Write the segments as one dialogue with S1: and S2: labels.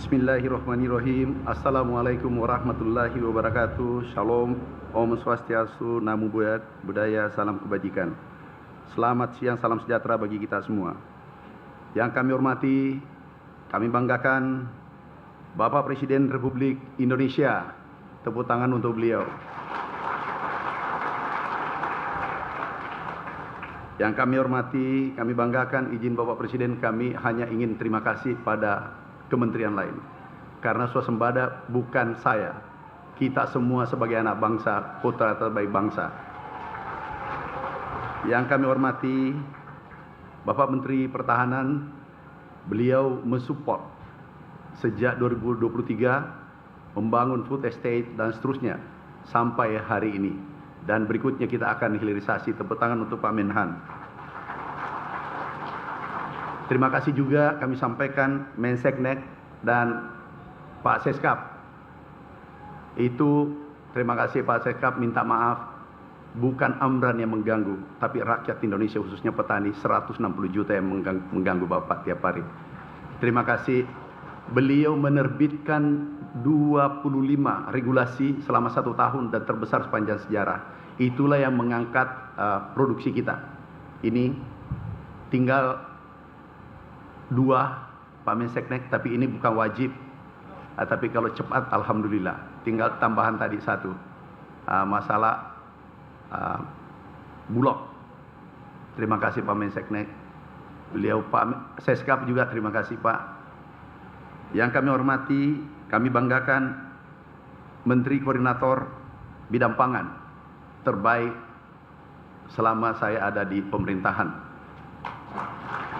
S1: Bismillahirrahmanirrahim. Assalamualaikum warahmatullahi wabarakatuh. Shalom, Om Swastiastu, Namo Buddhaya, salam kebajikan. Selamat siang, salam sejahtera bagi kita semua. Yang kami hormati, kami banggakan Bapak Presiden Republik Indonesia. Tepuk tangan untuk beliau. Yang kami hormati, kami banggakan, izin Bapak Presiden, kami hanya ingin terima kasih pada kementerian lain. Karena swasembada bukan saya. Kita semua sebagai anak bangsa, putra terbaik bangsa. Yang kami hormati, Bapak Menteri Pertahanan, beliau mensupport sejak 2023 membangun food estate dan seterusnya sampai hari ini. Dan berikutnya kita akan hilirisasi. Tepuk tangan untuk Pak Menhan. Terima kasih juga kami sampaikan Menseknek dan Pak Seskap. Itu terima kasih Pak Seskap, minta maaf. Bukan Amran yang mengganggu, tapi rakyat Indonesia khususnya petani 160 juta yang mengganggu Bapak tiap hari. Terima kasih. Beliau menerbitkan 25 regulasi selama 1 tahun dan terbesar sepanjang sejarah. Itulah yang mengangkat produksi kita. Ini tinggal 2 Pak Menseknek, tapi ini bukan wajib. Tapi kalau cepat alhamdulillah. Tinggal tambahan tadi 1 masalah Bulog. Terima kasih Pak Menseknek. Beliau Pak Seskap juga terima kasih Pak. Yang kami hormati, kami banggakan Menteri Koordinator Bidang Pangan terbaik selama saya ada di pemerintahan.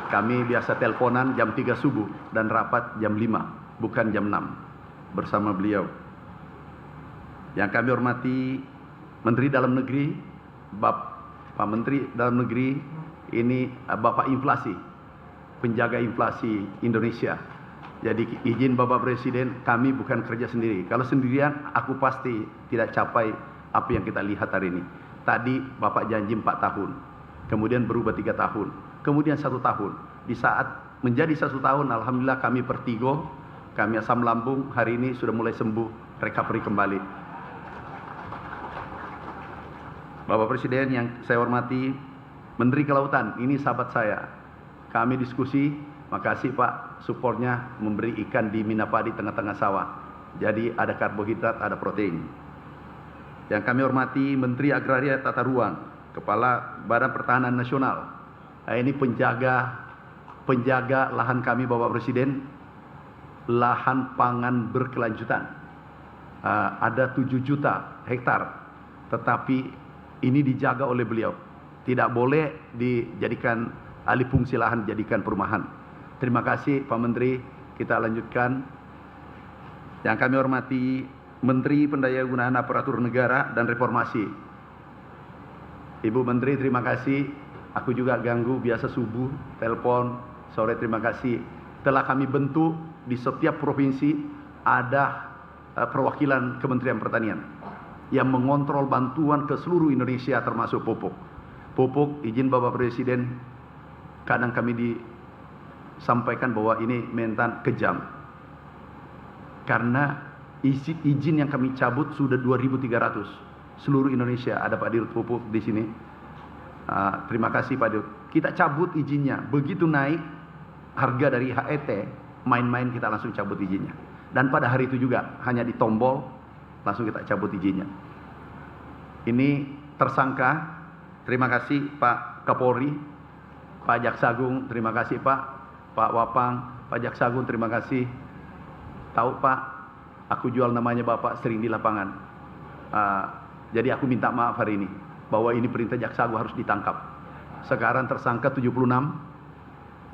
S1: Kami biasa teleponan jam 3 subuh dan rapat jam 5, bukan jam 6 bersama beliau. Yang kami hormati Menteri Dalam Negeri, Pak Menteri Dalam Negeri, ini Bapak Inflasi, penjaga inflasi Indonesia. Jadi izin Bapak Presiden, kami bukan kerja sendiri. Kalau sendirian aku pasti tidak capai apa yang kita lihat hari ini. Tadi Bapak janji 4 tahun, kemudian berubah 3 tahun. Kemudian 1 tahun. Di saat menjadi 1 tahun, alhamdulillah kami pertigo, kami asam lambung, hari ini sudah mulai sembuh, recovery kembali. Bapak Presiden yang saya hormati, Menteri Kelautan, ini sahabat saya. Kami diskusi, makasih Pak, supportnya memberi ikan di Minapadi tengah-tengah sawah. Jadi ada karbohidrat, ada protein. Yang kami hormati Menteri Agraria Tata Ruang, Kepala Badan Pertahanan Nasional. Ini penjaga lahan kami Bapak Presiden, lahan pangan berkelanjutan. Ada 7 juta hektar, tetapi ini dijaga oleh beliau. Tidak boleh dijadikan alih fungsi lahan, dijadikan perumahan. Terima kasih Pak Menteri, kita lanjutkan. Yang kami hormati Menteri Pendayagunaan Aparatur Negara dan Reformasi. Ibu Menteri terima kasih. Aku juga ganggu biasa subuh, telepon, sore terima kasih. Telah kami bentuk di setiap provinsi ada perwakilan Kementerian Pertanian yang mengontrol bantuan ke seluruh Indonesia termasuk pupuk. Pupuk, izin Bapak Presiden, kadang kami disampaikan bahwa ini mentan kejam. Karena izin yang kami cabut sudah 2.300. Seluruh Indonesia ada Pak Dirut Pupuk di sini. Terima kasih Pak Dirut. Kita cabut izinnya. Begitu naik harga dari HET, main-main kita langsung cabut izinnya. Dan pada hari itu juga hanya di tombol langsung kita cabut izinnya. Ini tersangka. Terima kasih Pak Kapolri, Pak Jaksagung, terima kasih Pak Wapang, Pak Jaksagung, terima kasih. Tahu Pak, aku jual namanya Bapak sering di lapangan. Jadi aku minta maaf hari ini bahwa ini perintah Jaksagung harus ditangkap. Sekarang tersangka 76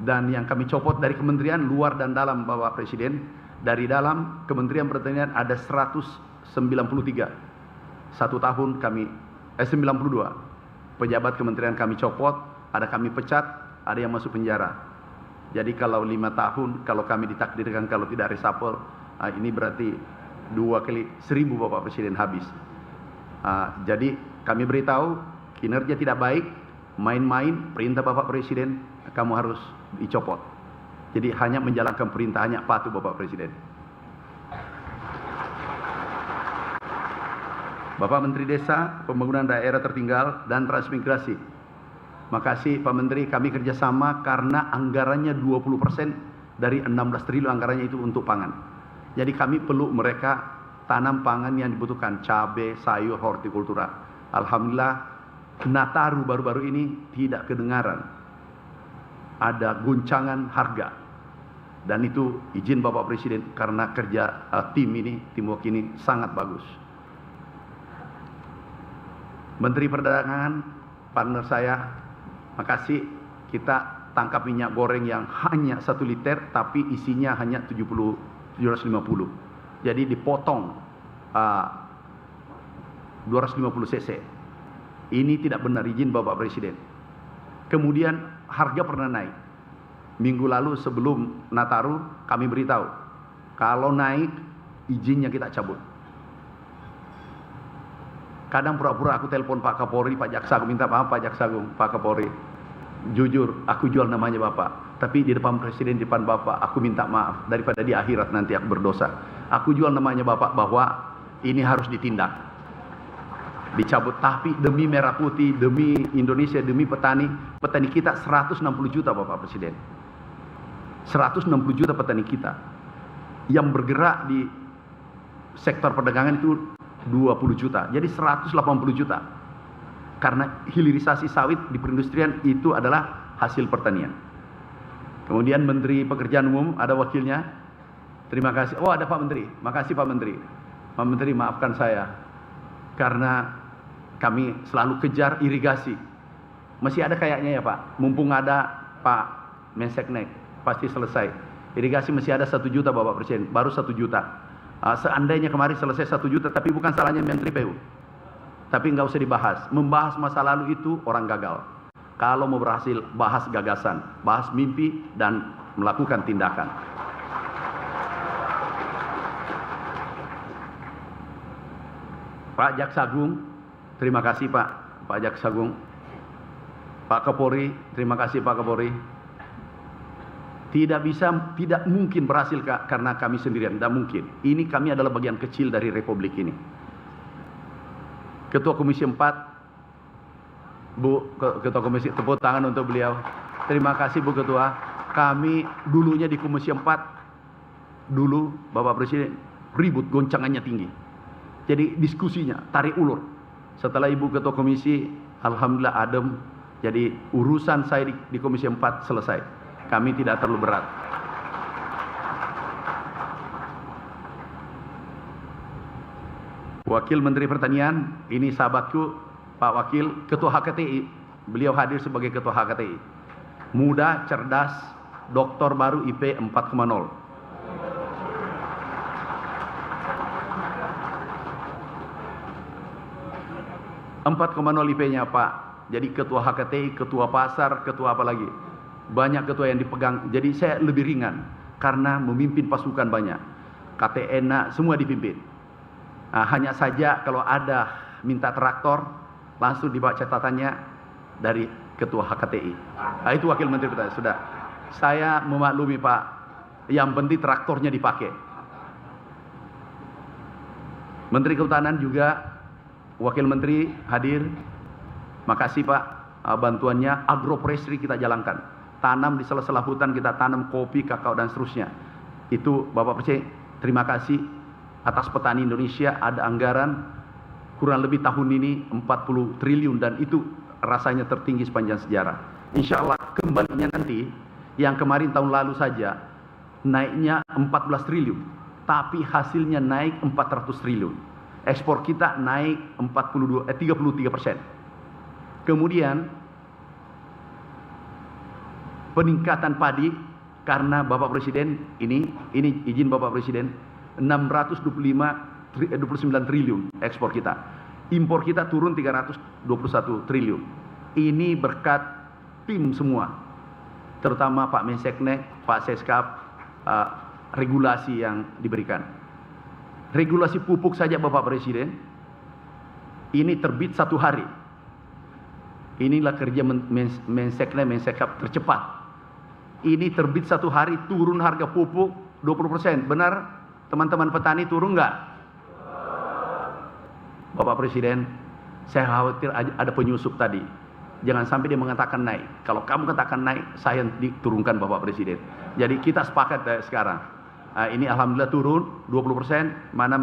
S1: dan yang kami copot dari kementerian luar dan dalam Bapak Presiden. Dari dalam Kementerian Pertanian ada 193. 1 tahun kami 92. Pejabat kementerian kami copot, ada kami pecat, ada yang masuk penjara. Jadi kalau 5 tahun, kalau kami ditakdirkan kalau tidak reshuffle, ini berarti 2 kali 1000 Bapak Presiden habis. Jadi kami beritahu kinerja tidak baik, main-main, perintah Bapak Presiden, kamu harus dicopot. Jadi hanya menjalankan perintah, hanya patuh Bapak Presiden. Bapak Menteri Desa, Pembangunan Daerah Tertinggal, dan Transmigrasi. Makasih Pak Menteri, kami kerjasama karena anggarannya 20% dari 16 triliun anggarannya itu untuk pangan. Jadi kami perlu mereka tanam pangan yang dibutuhkan, cabai, sayur, hortikultura. Alhamdulillah, Nataru baru-baru ini tidak kedengaran ada guncangan harga. Dan itu izin Bapak Presiden karena kerja teamwork ini sangat bagus. Menteri Perdagangan, partner saya, makasih, kita tangkap minyak goreng yang hanya 1 liter tapi isinya hanya 750. Jadi dipotong 250 cc. Ini tidak benar, izin Bapak Presiden. Kemudian harga pernah naik. Minggu lalu sebelum Nataru kami beritahu, kalau naik izinnya kita cabut. Kadang pura-pura aku telepon Pak Kapolri, Pak Jaksa, aku minta maaf Pak Jaksa Agung, Pak Kapolri. Jujur, aku jual namanya Bapak. Tapi di depan Presiden, di depan Bapak, aku minta maaf. Daripada di akhirat nanti aku berdosa. Aku jual namanya Bapak bahwa ini harus ditindak. Dicabut, tapi demi Merah Putih, demi Indonesia, demi petani kita 160 juta Bapak Presiden. 160 juta petani kita. Yang bergerak di sektor perdagangan itu 20 juta, jadi 180 juta. Karena hilirisasi sawit di perindustrian itu adalah hasil pertanian. Kemudian Menteri Pekerjaan Umum, ada wakilnya. Terima kasih. Oh, ada Pak Menteri. Makasih Pak Menteri. Pak Menteri, maafkan saya. Karena kami selalu kejar irigasi. Masih ada kayaknya ya Pak. Mumpung ada Pak Menseknek, pasti selesai. Irigasi masih ada 1 juta Bapak Presiden, baru 1 juta. Seandainya kemarin selesai 1 juta, tapi bukan salahnya Menteri PU. Tapi nggak usah dibahas. Membahas masa lalu itu orang gagal. Kalau mau berhasil, bahas gagasan, bahas mimpi, dan melakukan tindakan. Pak Jaksa Agung, terima kasih Pak Jaksa Agung. Pak Kapolri, terima kasih Pak Kapolri. Tidak mungkin berhasil karena kami sendirian, tidak mungkin. Ini kami adalah bagian kecil dari Republik ini. Ketua Komisi 4, Bu Ketua Komisi, tepuk tangan untuk beliau. Terima kasih Bu Ketua. Kami dulunya di Komisi 4, dulu Bapak Presiden ribut, goncangannya tinggi. Jadi diskusinya tarik ulur. Setelah Ibu Ketua Komisi, alhamdulillah adem. Jadi urusan saya di Komisi 4 selesai. Kami tidak terlalu berat. Wakil Menteri Pertanian, ini sahabatku, Pak Wakil, Ketua HKTI. Beliau hadir sebagai Ketua HKTI. Muda, cerdas, doktor baru IP 4,0. IP-nya Pak. Jadi Ketua HKTI, Ketua Pasar, Ketua apa lagi? Banyak ketua yang dipegang. Jadi saya lebih ringan karena memimpin pasukan banyak. KTN semua dipimpin. Hanya saja kalau ada minta traktor, langsung dibawa catatannya dari Ketua HKTI. Itu Wakil Menteri Pertanian. Sudah. Saya memaklumi Pak. Yang penting traktornya dipakai. Menteri Kehutanan juga, Wakil Menteri hadir. Makasih Pak bantuannya. Agroforestry kita jalankan. Tanam di sela-sela hutan, kita tanam kopi, kakao, dan seterusnya. Itu Bapak Presiden, terima kasih atas petani Indonesia. Ada anggaran kurang lebih tahun ini 40 triliun dan itu rasanya tertinggi sepanjang sejarah. Insya Allah kembalinya nanti, yang kemarin tahun lalu saja naiknya 14 triliun, tapi hasilnya naik 400 triliun. Ekspor kita naik 33%. Kemudian peningkatan padi karena Bapak Presiden ini izin Bapak Presiden 629 triliun ekspor kita. Impor kita turun 321 triliun. Ini berkat tim semua. Terutama Pak Menseknek, Pak Seskap, regulasi yang diberikan. Regulasi pupuk saja Bapak Presiden ini terbit 1 hari. Inilah kerja Menseknek, Mensekap tercepat. Ini terbit 1 hari, turun harga pupuk 20%. Benar teman-teman petani, turun nggak? Bapak Presiden, saya khawatir ada penyusup tadi. Jangan sampai dia mengatakan naik. Kalau kamu katakan naik, saya diturunkan Bapak Presiden. Jadi kita sepakat sekarang. Ini alhamdulillah turun 20%. Mana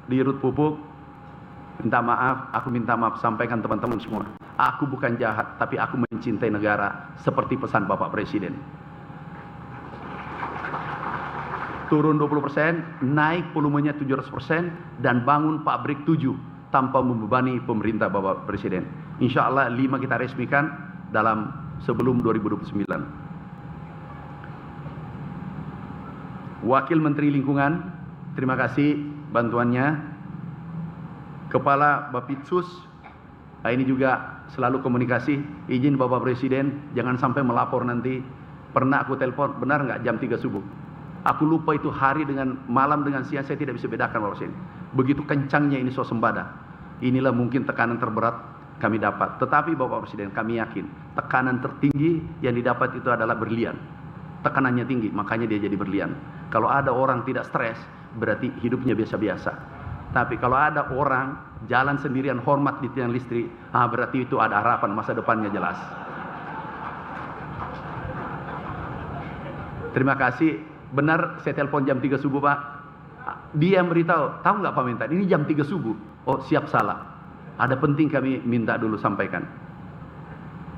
S1: di Rut Pupuk, minta maaf, aku minta maaf, sampaikan teman-teman semua. Aku bukan jahat, tapi aku mencintai negara seperti pesan Bapak Presiden. Turun 20%, naik volumenya 700%, dan bangun pabrik 7 tanpa membebani pemerintah Bapak Presiden. Insya Allah 5 kita resmikan sebelum 2029. Wakil Menteri Lingkungan, terima kasih bantuannya. Kepala Bapitsus, ini juga selalu komunikasi. Izin Bapak Presiden, jangan sampai melapor nanti. Pernah aku telepon, benar nggak jam 3 subuh? Aku lupa itu hari dengan malam dengan siang, saya tidak bisa bedakan Bapak Presiden. Begitu kencangnya ini swasembada. Inilah mungkin tekanan terberat kami dapat. Tetapi Bapak Presiden, kami yakin tekanan tertinggi yang didapat itu adalah berlian. Tekanannya tinggi, makanya dia jadi berlian. Kalau ada orang tidak stres, berarti hidupnya biasa-biasa. Tapi kalau ada orang jalan sendirian hormat di tiang listrik, berarti itu ada harapan, masa depannya jelas. Terima kasih. Benar, saya telepon jam 3 subuh Pak. Dia yang beritahu, tahu nggak Pak Mentan, ini jam 3 subuh. Oh siap, salah. Ada penting kami minta dulu sampaikan.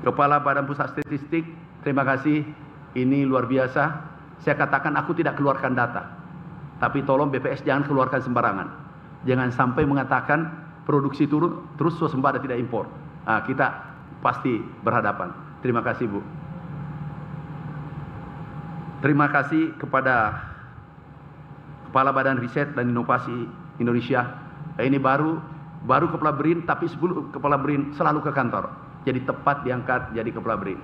S1: Kepala Badan Pusat Statistik, terima kasih. Ini luar biasa. Saya katakan aku tidak keluarkan data. Tapi tolong BPS jangan keluarkan sembarangan. Jangan sampai mengatakan produksi turun, terus swasembada tidak impor. Kita pasti berhadapan. Terima kasih Bu. Terima kasih kepada Kepala Badan Riset dan Inovasi Indonesia. Ini baru Kepala BRIN, tapi 10 Kepala BRIN selalu ke kantor. Jadi tepat diangkat jadi Kepala BRIN.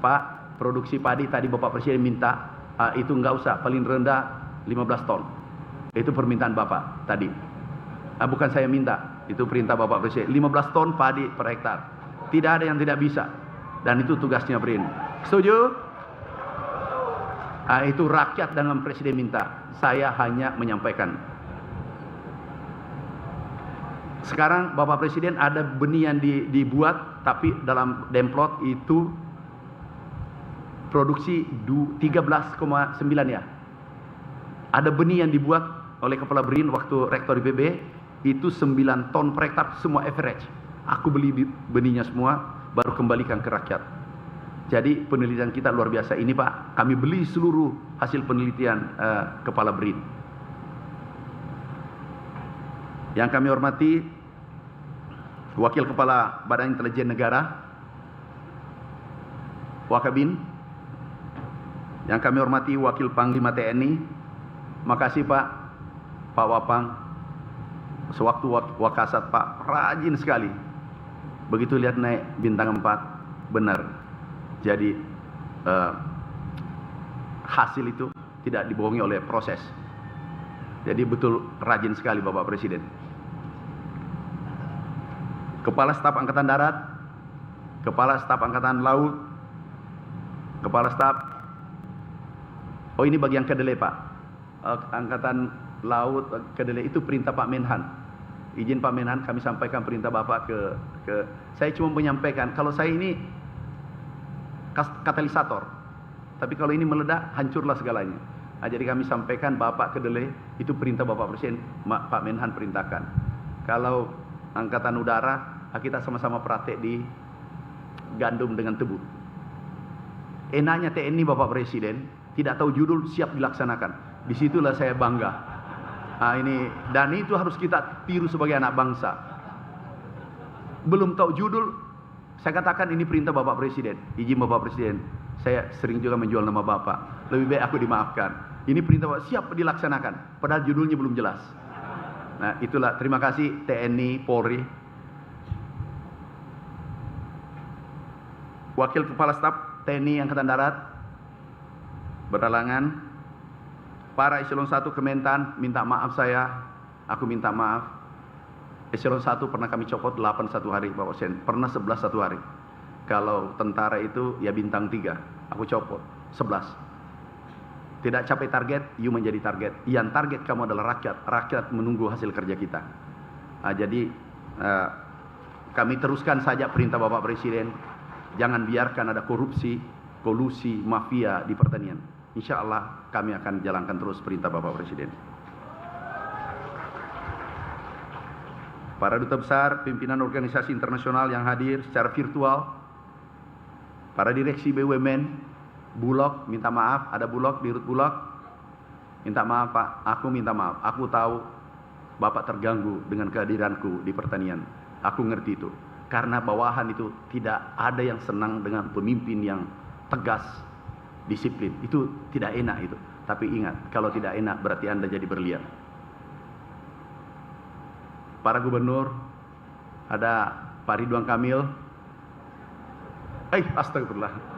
S1: Pak, produksi padi tadi Bapak Presiden minta, itu enggak usah, paling rendah 15 ton. Itu permintaan Bapak tadi. Bukan saya minta, itu perintah Bapak Presiden. 15 ton padi per hektar. Tidak ada yang tidak bisa. Dan itu tugasnya BRIN. Setuju? Itu rakyat dengan Presiden minta. Saya hanya menyampaikan. Sekarang Bapak Presiden ada benih yang dibuat, tapi dalam demplot itu produksi 13,9 ya. Ada benih yang dibuat oleh Kepala BRIN waktu Rektor IPB, itu 9 ton per hektar, semua average. Aku beli benihnya semua, baru kembalikan ke rakyat. Jadi penelitian kita luar biasa. Ini Pak, kami beli seluruh hasil penelitian Kepala BRIN. Yang kami hormati Wakil Kepala Badan Intelijen Negara, Wakabin. Yang kami hormati Wakil Panglima TNI. Makasih Pak Wapang. Sewaktu Wakasat Pak, rajin sekali. Begitu lihat naik bintang 4, benar. Jadi hasil itu tidak dibohongi oleh proses. Jadi betul rajin sekali Bapak Presiden. Kepala Staf Angkatan Darat, Kepala Staf Angkatan Laut, Kepala Staf. Oh ini bagian kedelai Pak. Angkatan Laut kedelai itu perintah Pak Menhan. Izin Pak Menhan, kami sampaikan perintah Bapak ke saya cuma menyampaikan kalau saya ini katalisator, tapi kalau ini meledak hancurlah segalanya. Jadi kami sampaikan Bapak kedelai itu perintah Bapak Presiden, Pak Menhan perintahkan. Kalau Angkatan Udara, kita sama-sama praktek di gandum dengan tebu. Enaknya TNI Bapak Presiden tidak tahu judul, siap dilaksanakan. Disitulah saya bangga. Dan itu harus kita tiru sebagai anak bangsa. Belum tahu judul, saya katakan ini perintah Bapak Presiden. Izin Bapak Presiden, saya sering juga menjual nama Bapak. Lebih baik aku dimaafkan. Ini perintah Bapak, siap dilaksanakan. Padahal judulnya belum jelas. Nah itulah, terima kasih TNI, Polri. Wakil Kepala Staf TNI Angkatan Darat, berhalangan. Para Eselon 1 Kementan, minta maaf aku minta maaf. Eselon 1 pernah kami copot 8 satu hari Bapak Presiden, pernah 11 satu hari. Kalau tentara itu ya bintang 3, aku copot 11. Tidak capai target, you menjadi target. Yang target kamu adalah rakyat. Rakyat menunggu hasil kerja kita. Jadi eh, kami teruskan saja perintah Bapak Presiden, jangan biarkan ada korupsi, kolusi, mafia di pertanian. Insya Allah kami akan jalankan terus perintah Bapak Presiden. Para duta besar, pimpinan organisasi internasional yang hadir secara virtual, para direksi BUMN, Bulog, minta maaf, ada Bulog, Dirut Bulog, minta maaf Pak, aku minta maaf, aku tahu Bapak terganggu dengan kehadiranku di pertanian, aku ngerti itu, karena bawahan itu tidak ada yang senang dengan pemimpin yang tegas, disiplin, itu tidak enak itu, tapi ingat, kalau tidak enak berarti Anda jadi berlian. Para gubernur, ada Pak Ridwan Kamil, astagfirullah.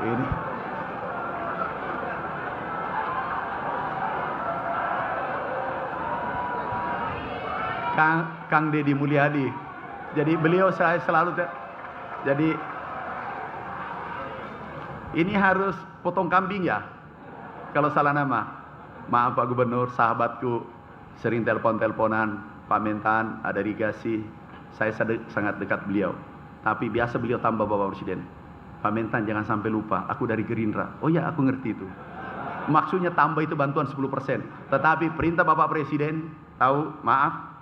S1: Ini Kang Deddy Mulyadi. Jadi beliau saya selalu, jadi ini harus potong kambing ya. Kalau salah nama, maaf Pak Gubernur, sahabatku, sering telepon-teleponan, Pak Mentan, ada irigasi, saya sangat dekat beliau. Tapi biasa beliau tambah Bapak Presiden, Pak Mentan jangan sampai lupa, aku dari Gerindra. Oh ya, aku ngerti itu. Maksudnya tambah itu bantuan 10%. Tetapi perintah Bapak Presiden, tahu, maaf,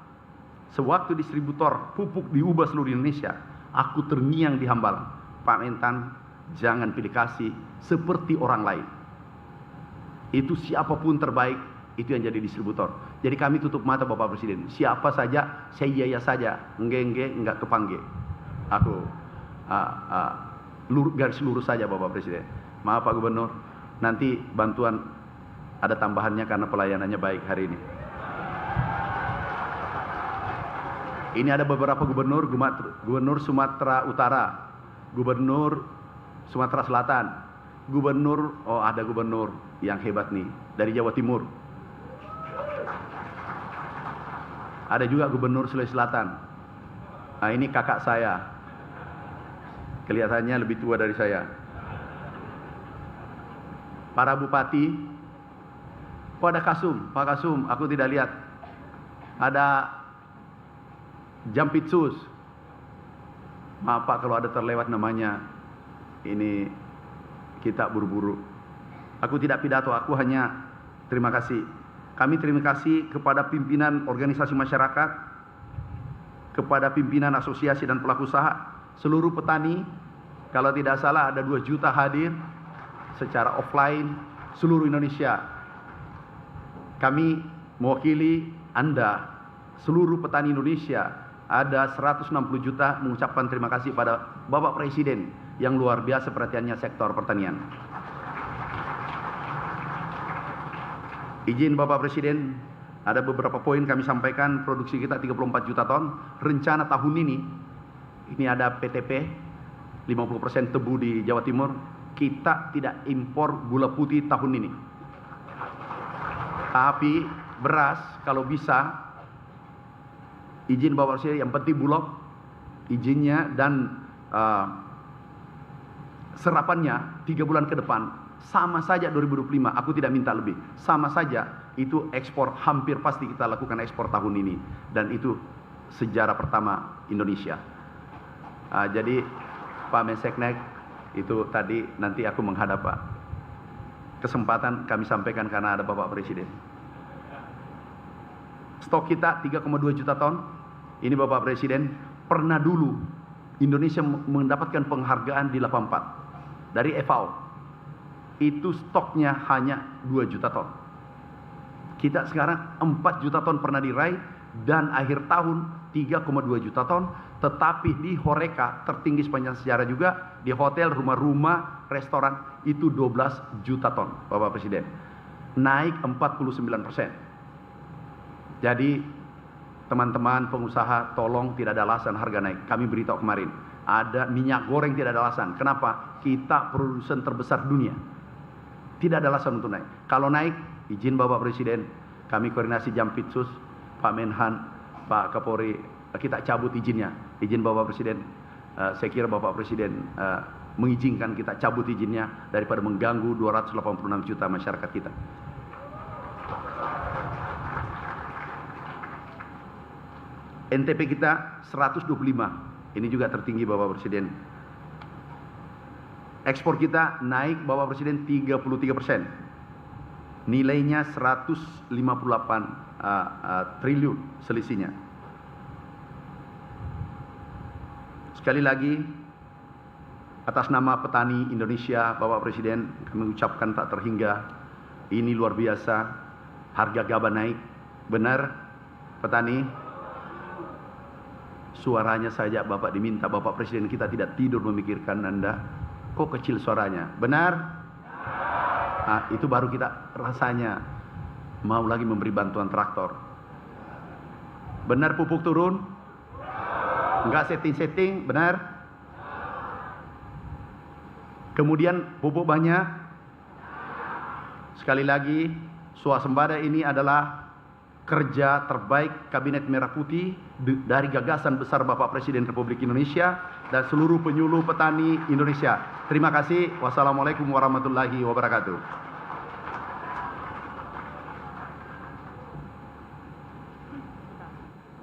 S1: sewaktu distributor pupuk diubah seluruh Indonesia, aku terngiang di Hambalang. Pak Mentan, jangan pilih kasih seperti orang lain. Itu siapapun terbaik, itu yang jadi distributor. Jadi kami tutup mata Bapak Presiden. Siapa saja, saya iya saja. Enggak kepanggil. Aku garis lurus saja Bapak Presiden. Maaf Pak Gubernur, nanti bantuan ada tambahannya karena pelayanannya baik hari ini. Ini ada beberapa gubernur, Gubernur Sumatera Utara, Gubernur Sumatera Selatan, Gubernur, oh ada gubernur yang hebat nih, dari Jawa Timur. Ada juga Gubernur Sulawesi Selatan. Nah ini kakak saya, kelihatannya lebih tua dari saya. Para bupati, oh ada Kasum, Pak Kasum, aku tidak lihat. Ada Jampitsus, maaf Pak kalau ada terlewat namanya, ini kita buru-buru. Aku tidak pidato, aku hanya terima kasih. Kami terima kasih kepada pimpinan organisasi masyarakat, kepada pimpinan asosiasi dan pelaku usaha, seluruh petani, kalau tidak salah ada 2 juta hadir secara offline seluruh Indonesia. Kami mewakili Anda, seluruh petani Indonesia, ada 160 juta mengucapkan terima kasih pada Bapak Presiden yang luar biasa perhatiannya sektor pertanian. Izin Bapak Presiden, ada beberapa poin kami sampaikan. Produksi kita 34 juta ton. Rencana tahun ini ada PTP, 50% tebu di Jawa Timur. Kita tidak impor gula putih tahun ini. Tapi beras kalau bisa, izin Bapak Presiden, yang penting Bulog, izinnya dan serapannya 3 bulan ke depan. Sama saja 2025, aku tidak minta lebih. Sama saja, itu ekspor hampir pasti kita lakukan ekspor tahun ini. Dan itu sejarah pertama Indonesia. Jadi Pak Menseknek, itu tadi nanti aku menghadap Pak. Kesempatan kami sampaikan karena ada Bapak Presiden. Stok kita 3,2 juta ton. Ini Bapak Presiden, pernah dulu Indonesia mendapatkan penghargaan di 84 dari FAO. Itu stoknya hanya 2 juta ton. Kita sekarang 4 juta ton pernah diraih, dan akhir tahun 3,2 juta ton. Tetapi di Horeca, tertinggi sepanjang sejarah juga, di hotel, rumah-rumah, restoran, itu 12 juta ton Bapak Presiden. Naik 49%. Jadi teman-teman pengusaha, tolong, tidak ada alasan harga naik. Kami beritahu kemarin, ada minyak goreng tidak ada alasan. Kenapa? Kita produsen terbesar dunia. Tidak ada alasan untuk naik. Kalau naik, izin Bapak Presiden, kami koordinasi Jampitsus, Pak Menhan, Pak Kapolri, kita cabut izinnya. Izin Bapak Presiden, saya kira Bapak Presiden mengizinkan kita cabut izinnya daripada mengganggu 286 juta masyarakat kita. NTP kita 125. Ini juga tertinggi Bapak Presiden. Ekspor kita naik Bapak Presiden 33%. Nilainya 158 triliun selisihnya. Sekali lagi, atas nama petani Indonesia, Bapak Presiden, kami ucapkan tak terhingga. Ini luar biasa, harga gabah naik. Benar, petani? Suaranya saja Bapak diminta, Bapak Presiden kita tidak tidur memikirkan Anda. Kok kecil suaranya? Benar? Nah, itu baru kita rasanya mau lagi memberi bantuan traktor. Benar pupuk turun? Enggak setting-setting, benar? Kemudian pupuk banyak? Sekali lagi, swasembada ini adalah kerja terbaik Kabinet Merah Putih dari gagasan besar Bapak Presiden Republik Indonesia dan seluruh penyuluh petani Indonesia. Terima kasih. Wassalamualaikum warahmatullahi wabarakatuh.